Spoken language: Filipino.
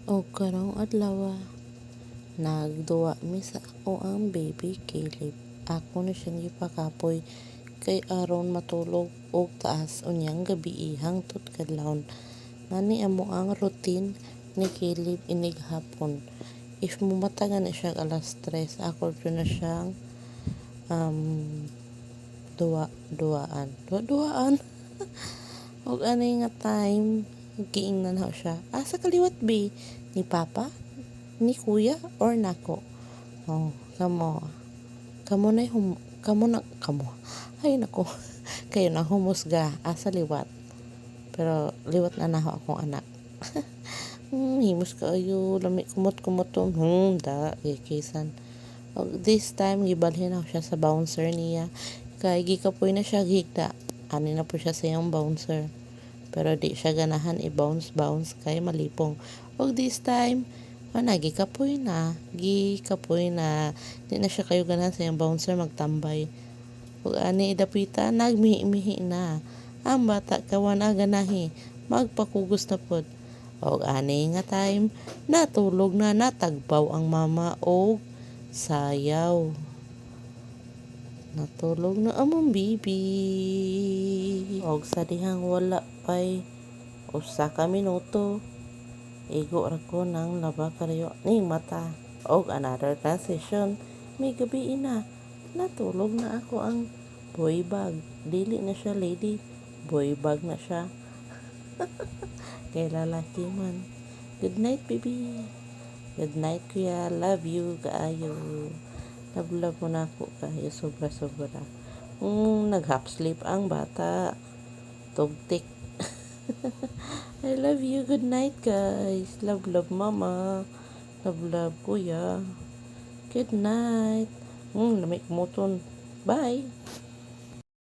O karong adlaw nagduwa mi sa ako ang baby Caleb. Ako na siyang gipakapoy kay aron matulog og taas unyang gabi hangtod kadlawon. Ngani amo ang routine ni Caleb inig hapon. If mumataga na siya alas 3, ako rin na siyang um, duwaan og ani nga time giingnan ho siya asa kaliwat be ni papa, ni kuya, or nako. Kamo kamo na kamo ay nako kayo na humusga asa liwat, pero liwat na naho akong anak. Himos kaayo lami kumot-kumoton da kisan. Og this time gibalhin ako siya sa bouncer niya kay gikapoy na siya gigda. Ani na po siya sa iyang bouncer. Pero di siya ganahan i-bounce kay malipong. Og this time gikapoy na. Di na siya kayo ganahan sa iyang bouncer magtambay. Og ani idapita nagmihi-mihi na. Ang bata kawan ganahi magpakugos na pod. Og ani nga time natulog na, natagbaw ang mama og sayaw. Natulog na among bibi. Og sa dihang wala pay usa ka minuto, igo ra ko ng laba karayo ni mata. Og another transition, may gabi na. Natulog na ako ang boy bag. Dili na siya lady, boy bag na siya. Kay lalaki man. Good night, baby. Good night, kuya. Love you, kaayo. Love mo na ako kayo, sobra-sobra. Nag-half sleep ang bata. Tugtik. I love you. Good night, guys. Love, mama. Love, kuya. Good night. Lamig moton. Bye.